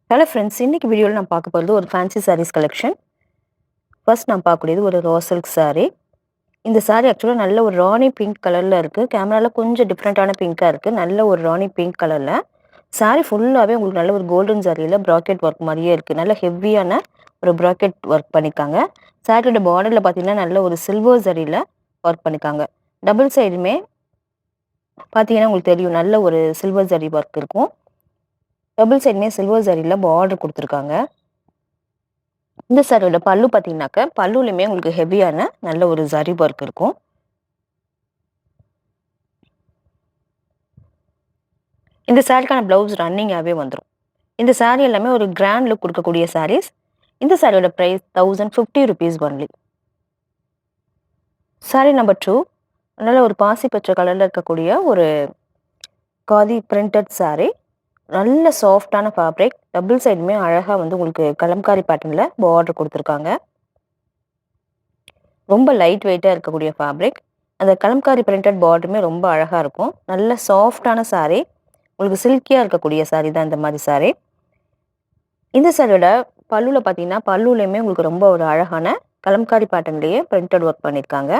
Hello friends, இன்னைக்கு வீடியோவில் நான் பார்க்க போகிறது ஒரு ஃபேன்சி சாரீஸ் கலெக்ஷன். ஃபர்ஸ்ட் நான் பார்க்கக்கூடியது ஒரு ரா சில்க் saree. இந்த saree ஆக்சுவலாக நல்ல ஒரு ராணி பிங்க் கலரில் இருக்குது. கேமராவில் கொஞ்சம் டிஃப்ரெண்ட்டான பிங்காக இருக்குது. நல்ல ஒரு ராணி பிங்க் கலரில் saree ஃபுல்லாகவே உங்களுக்கு நல்ல ஒரு கோல்டன் சாரியில் ப்ராக்கெட் ஒர்க் மாதிரியே இருக்குது. நல்ல ஹெவியான ஒரு ப்ராக்கெட் ஒர்க் பண்ணியிருக்காங்க. சாரியோட பார்டரில் பார்த்தீங்கன்னா நல்ல ஒரு சில்வர் சரியில் ஒர்க் பண்ணியிருக்காங்க. டபுள் சைடுமே பார்த்தீங்கன்னா உங்களுக்கு தெரியும், நல்ல ஒரு சில்வர் ஜரி ஒர்க் இருக்கும். டபுள் சைடுமே சில்வர் ஜரியில் பார்டர் கொடுத்துருக்காங்க. இந்த சாரியோட பல்லு பார்த்தீங்கன்னாக்க, பல்லுலையுமே உங்களுக்கு ஹெவியான நல்ல ஒரு ஜரி ஒர்க் இருக்கும். இந்த சாரிக்கான பிளவுஸ் ரன்னிங்காகவே வந்துடும். இந்த சாரி எல்லாமே ஒரு கிராண்ட் லுக் கொடுக்கக்கூடிய சாரீஸ். இந்த சாரியோட ப்ரைஸ் ₹1050 ஒன்லி. சாரி நம்பர் 2 நல்ல ஒரு பாசி பச்சை கலரில் இருக்கக்கூடிய ஒரு காதி பிரிண்டட் சாரி. நல்ல சாஃப்டான ஃபேப்ரிக். டபுள் சைடுமே அழகாக வந்து உங்களுக்கு கலம்காரி பேட்டர்னில் பார்டர் கொடுத்துருக்காங்க. ரொம்ப லைட் வெயிட்டாக இருக்கக்கூடிய ஃபேப்ரிக். அந்த கலம்காரி பிரிண்டட் பார்டருமே ரொம்ப அழகாக இருக்கும். நல்ல சாஃப்டான சாரீ. உங்களுக்கு சில்கியாக இருக்கக்கூடிய சாரீ தான் இந்த மாதிரி சாரீ. இந்த சாரியோட பல்லுவில் பார்த்தீங்கன்னா, பல்லுலையுமே உங்களுக்கு ரொம்ப ஒரு அழகான கலம்காரி பேட்டர்ன்லேயே பிரிண்டட் ஒர்க் பண்ணியிருக்காங்க.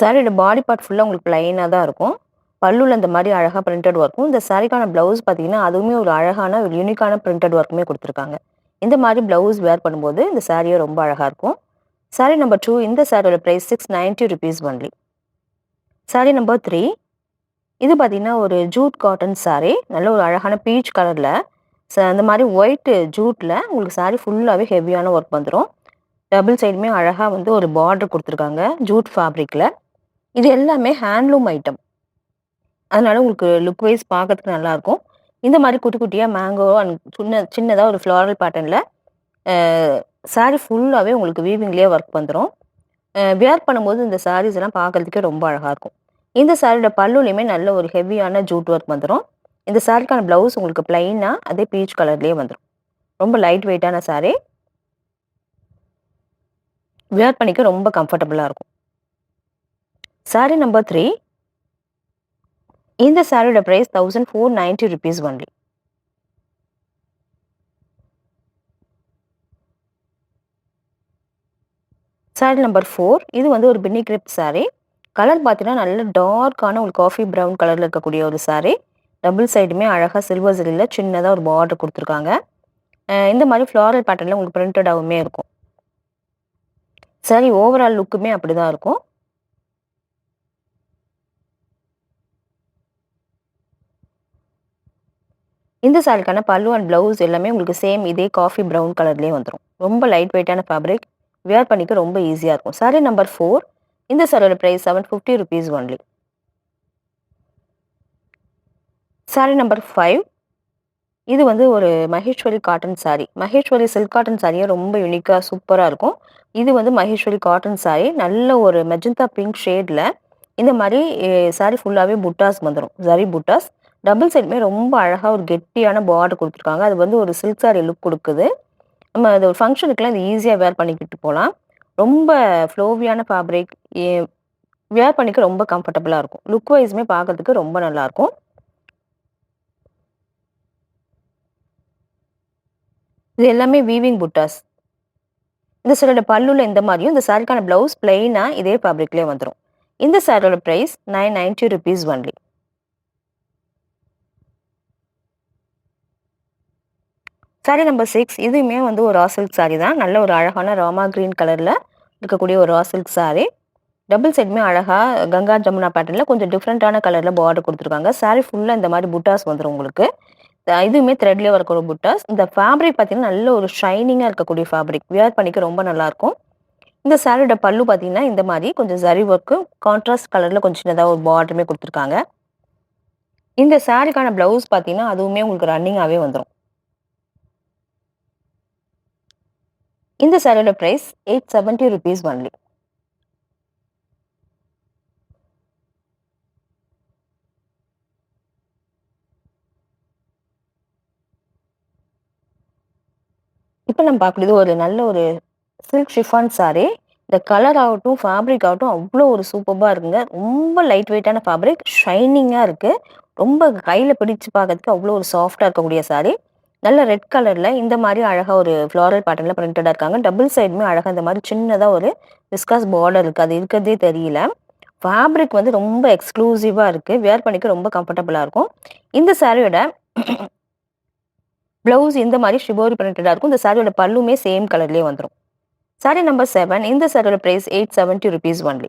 சாரியோட பாடி பார்ட் ஃபுல்லாக உங்களுக்கு பிளைனாக தான் இருக்கும். பல்லுவில் இந்த மாதிரி அழகாக பிரிண்டட் ஒர்க்கும், இந்த சாரிக்கான ப்ளவுஸ் பார்த்தீங்கன்னா அதுவுமே ஒரு அழகான ஒரு யூனிக்கான பிரிண்டட் ஒர்க்குமே கொடுத்துருக்காங்க. இந்த மாதிரி ப்ளவுஸ் வேர் பண்ணும்போது இந்த சாரியே ரொம்ப அழகாக இருக்கும். சாரி நம்பர் 2 இந்த சாரியோட ப்ரைஸ் ₹690 ஒன்லி. சாரி நம்பர் 3 இது பார்த்தீங்கன்னா ஒரு ஜூட் காட்டன் சாரி. நல்ல ஒரு அழகான பீச் கலரில் அந்த மாதிரி ஒயிட் ஜூட்டில் உங்களுக்கு சாரி ஃபுல்லாகவே ஹெவியான ஒர்க் வந்துடும். டபுள் சைடுமே அழகாக வந்து ஒரு பார்டர் கொடுத்துருக்காங்க ஜூட் ஃபேப்ரிக்கில். இது எல்லாமே ஹேண்ட்லூம் ஐட்டம். அதனால உங்களுக்கு லுக் வைஸ் பார்க்கறதுக்கு நல்லாயிருக்கும். இந்த மாதிரி குட்டி குட்டியாக மேங்கோ அண்ட் சின்னதாக ஒரு ஃப்ளாரல் பேட்டர்னில் சாரி ஃபுல்லாகவே உங்களுக்கு வீவிங்லேயே ஒர்க் வந்துடும். வியர் பண்ணும்போது இந்த சாரீஸ் எல்லாம் பார்க்கறதுக்கே ரொம்ப அழகாக இருக்கும். இந்த சாரியோட பல்லுலையுமே நல்ல ஒரு ஹெவியான ஜூட் ஒர்க் வந்துடும். இந்த சாரிக்கான ப்ளவுஸ் உங்களுக்கு பிளைனாக அதே பீச் கலர்லேயே வந்துடும். ரொம்ப லைட் வெயிட்டான சாரீ. வியர் பண்ணிக்க ரொம்ப கம்ஃபர்டபுளாக இருக்கும். சாரி நம்பர் 3 இந்த சாரியோட ப்ரைஸ் ₹1490 ஒன்லி. சாரி நம்பர் 4 இது வந்து ஒரு பின்னி கிரிப் சாரி. கலர் பார்த்தீங்கன்னா நல்ல டார்க்கான ஒரு காஃபி ப்ரௌன் கலரில் இருக்கக்கூடிய ஒரு சாரி. டபுள் சைடுமே அழகாக சில்வர் ஜரியில் சின்னதாக ஒரு பார்டர் கொடுத்துருக்காங்க. இந்த மாதிரி ஃப்ளாரல் பேட்டர்னில் உங்களுக்கு பிரிண்டடாகவுமே இருக்கும். சாரி ஓவரால் லுக்குமே அப்படி தான் இருக்கும். இந்த சாரிக்கான பல்லு அண்ட் ப்ளவுஸ் எல்லாமே உங்களுக்கு சேம் இதே காஃபி ப்ரௌன் கலர்லேயே வந்துடும். ரொம்ப லைட் வெயிட்டான ஃபேப்ரிக். வியர் பண்ணிக்க ரொம்ப ஈஸியாக இருக்கும். சாரி நம்பர் 4 இந்த சாரியோட ப்ரைஸ் ₹750 ஒன்லி. சாரி நம்பர் 5 இது வந்து ஒரு Maheshwari cotton sari. Maheshwari silk cotton சாரியே ரொம்ப யூனிக்காக சூப்பராக இருக்கும். இது வந்து மகேஸ்வரி காட்டன் சாரி. நல்ல ஒரு மெஜந்தா பிங்க் ஷேடில் இந்த மாதிரி சாரி ஃபுல்லாகவே புட்டாஸ் வந்துடும். ஜரி புட்டாஸ். டபுள் சைடுமே ரொம்ப அழகாக ஒரு கெட்டியான பார்டர் கொடுத்துருக்காங்க. அது வந்து ஒரு சில்க் சாரி லுக் கொடுக்குது. நம்ம அது ஒரு ஃபங்க்ஷனுக்குலாம் இது ஈஸியாக வேர் பண்ணிக்கிட்டு போகலாம். ரொம்ப ஃப்ளோவியான ஃபேப்ரிக். வேர் பண்ணிக்க ரொம்ப கம்ஃபர்டபுளாக இருக்கும். லுக் வைஸுமே பார்க்கறதுக்கு ரொம்ப நல்லாயிருக்கும். இது எல்லாமே வீவிங் புட்டாஸ். இந்த சாரியோட பல்லுல இந்த மாதிரியும், இந்த சாரிக்கான பிளவுஸ் பிளைனா இதே ஃபேப்ரிக்லேயே வந்துடும். இந்த சாரியோட ப்ரைஸ் ₹990 ஒன்லி. சாரி நம்பர் 6 இதுவுமே வந்து ஒரு ரா சில்க் சாரி தான். நல்ல ஒரு அழகான ராமா கிரீன் கலரில் இருக்கக்கூடிய ஒரு ரா சில்க் சாரி. டபுள் சைடுமே அழகாக கங்கா ஜமுனா பேட்டர்னில் கொஞ்சம் டிஃப்ரெண்ட்டான கலரில் பார்டர் கொடுத்துருக்காங்க. சாரி ஃபுல்லாக இந்த மாதிரி புட்டாஸ் வந்துடும் உங்களுக்கு. இதுவுமே த்ரெட்லேயே வரக்கூடிய புட்டாஸ். இந்த ஃபேப்ரிக் பார்த்தீங்கன்னா நல்ல ஒரு ஷைனிங்காக இருக்கக்கூடிய ஃபேப்ரிக். வியர் பண்ணிக்க ரொம்ப நல்லாயிருக்கும். இந்த சாரியோட பல்லு பார்த்தீங்கன்னா இந்த மாதிரி கொஞ்சம் ஜரி ஒர்க்கு கான்ட்ராஸ்ட் கலரில் கொஞ்சம் சின்னதாக ஒரு பார்டருமே கொடுத்துருக்காங்க. இந்த சாரிக்கான பிளவுஸ் பார்த்தீங்கன்னா அதுவுமே உங்களுக்கு ரன்னிங்காகவே வந்துடும். இந்த சாரியோட ப்ரைஸ் ₹870 ஒன்லி. இப்போ நம்ம பார்க்கக்கூடியது ஒரு நல்ல ஒரு சில்க் ஷிஃபான் சாரி. இந்த கலர் ஆகட்டும், ஃபேப்ரிக் ஆகட்டும் அவ்வளோ ஒரு சூப்பராக இருக்குங்க. ரொம்ப லைட் வெயிட்டான ஃபேப்ரிக், ஷைனிங்காக இருக்குது. ரொம்ப கையில பிடிச்சு பார்க்கறதுக்கு அவ்வளோ ஒரு சாஃப்ட்டா இருக்கக்கூடிய சாரி. நல்ல ரெட் கலர்ல இந்த மாரி அழகா ஒரு ஃப்ளாரல் பேட்டர்ன்ல பிரிண்டடா இருக்காங்க. டபுள் சைடுமே அழகா இந்த மாரி சின்னதா ஒரு விஸ்காஸ் பார்டர் இருக்கு. அது இருக்கிறதே தெரியல. ஃபேப்ரிக் வந்து ரொம்ப எக்ஸ்க்ளூசிவா இருக்கு. வியர் பண்ணிக்க ரொம்ப கம்ஃபர்டபுளா இருக்கும். இந்த சாரியோட ப்ளவுஸ் இந்த மாரி ஷிபோரி பிரிண்டடா இருக்கும். இந்த சாரியோட பல்லுமே சேம் கலர்லயே வந்துரும். சாரி நம்பர் 7 இந்த சாரியோட பிரைஸ் ₹870 ஒன்லி.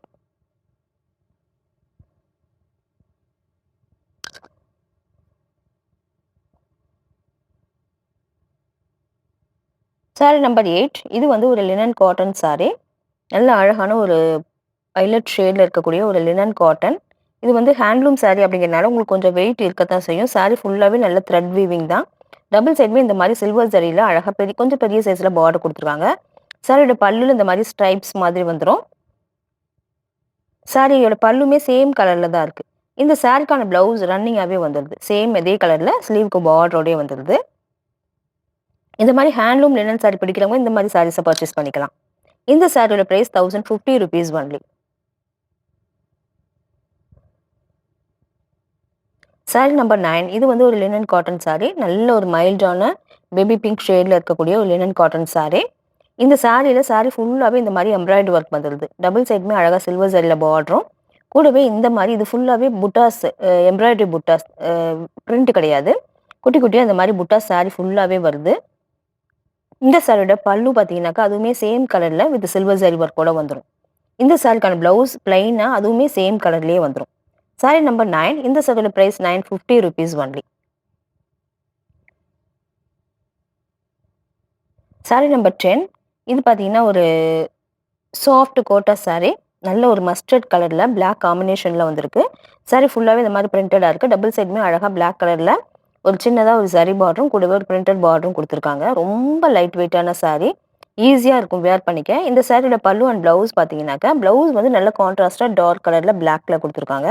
சாரி நம்பர் 8 இது வந்து ஒரு லினன் காட்டன் சாரி. நல்ல அழகான ஒரு வயலட் ஷேட்ல இருக்கக்கூடிய ஒரு லினன் காட்டன். இது வந்து ஹேண்ட்லூம் சாரி அப்படிங்கிறனால உங்களுக்கு கொஞ்சம் வெயிட் இருக்கத்தான் செய்யும். சாரி ஃபுல்லாவே நல்ல த்ரெட் வீவிங் தான். டபுள் சைடுமே இந்த மாரி சில்வர் ஜரியில அழகா கொஞ்சம் பெரிய சைஸ்ல பார்டர் குடுத்துருக்காங்க. சாரியோட பல்லுல இந்த மாரி ஸ்ட்ரைப்ஸ் மாதிரி வந்துரும். சாரியோட பல்லுமே சேம் கலர்ல தான் இருக்கு. இந்த சாரிக்கான பிளவுஸ் ரன்னிங்காவே வந்துருது. சேம் இதே கலர்ல ஸ்லீவ்க்கு பார்டரோடயே வந்துருது. இந்த மாரி ஹேண்ட்லூம் லினன் சாரி பிடிக்கிறவங்க இந்த மாரி சாரீஸ பர்ச்சேஸ் பண்ணிக்கலாம். இந்த சாரியோட பிரைஸ் ₹1050 ஒன்லி. சாரி நம்பர் 9 இது வந்து ஒரு லினன் காட்டன் சாரி. நல்ல ஒரு மைல்டான பேபி பிங்க் ஷேட்ல இருக்கக்கூடிய ஒரு லினன் காட்டன் சாரி. இந்த சாரியில சாரி ஃபுல்லாவே இந்த மாரி எம்ப்ராய்டரி ஒர்க் வந்துருது. டபுள் சைடுமே அழகா சில்வர் ஜரில பார்டரும், கூடவே இந்த மாரி இது ஃபுல்லாவே புட்டாஸ் எம்ப்ராய்டரி புட்டாஸ் பிரிண்ட் கிடையாது. குட்டி குட்டியா இந்த மாரி புட்டாஸ் சாரி ஃபுல்லாவே வருது. இந்த சாரியோட பல்லு பார்த்தீங்கன்னாக்கா, அதுவுமே சேம் கலர்ல வித் சில்வர் ஜரி ஒர்க்கோட வந்துரும். இந்த சாரிக்கான பிளவுஸ் பிளைனா அதுவுமே சேம் கலர்லயே வந்துரும். சாரி நம்பர் 9 இந்த சாரியோட பிரைஸ் ₹950 ஒன்லி. சாரி நம்பர் 10 இது பார்த்தீங்கன்னா, ஒரு சாஃப்ட் கோட்டா சாரி. நல்ல ஒரு மஸ்டர்ட் கலர்ல பிளாக் காம்பினேஷன்ல வந்திருக்கு. சாரி ஃபுல்லாவே இந்த மாரி பிரிண்டடா இருக்கு. டபுள் சைடுமே அழகா பிளாக் கலர்ல ஒரு சின்னதா ஒரு ஜரி பார்டரும், கூடவே ஒரு பிரிண்டட் பார்டரும் குடுத்துருக்காங்க. ரொம்ப லைட் வெயிட்டான சாரி. ஈஸியா இருக்கும் வியர் பண்ணிக்க. இந்த சாரியோட பல்லு அண்ட் பிளவுஸ் பார்த்தீங்கன்னாக்கா, பிளவுஸ் வந்து நல்ல கான்ட்ராஸ்ட்டா டார்க் கலர்ல பிளாக்ல குடுத்துருக்காங்க.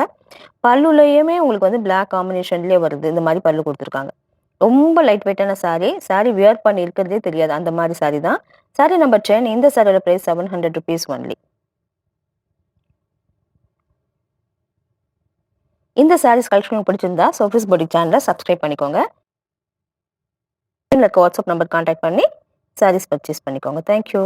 பல்லுலயுமே உங்களுக்கு வந்து பிளாக் காம்பினேஷன்லயே வருது. இந்த மாரி பல்லு குடுத்துருக்காங்க. ரொம்ப லைட் வெயிட்டான சாரி. சாரி வியர் பண்ணி இருக்கிறதே தெரியாது. அந்த மாரி சாரி தான். சாரி நம்பர் 10 இந்த சாரியோட பிரைஸ் ₹700 ஒன்லி. இந்த சாரீஸ் கலெக்ஷன் உங்களுக்கு பிடிச்சிருந்தா சோஃபிஸ் பொட்டிக் சேனல சப்ஸ்கிரைப் பண்ணிக்கோங்க. இதுல இருக்க வாட்ஸ்அப் நம்பர் கான்டாக்ட் பண்ணி சாரீஸ் பர்ச்சேஸ் பண்ணிக்கோங்க. Thank you.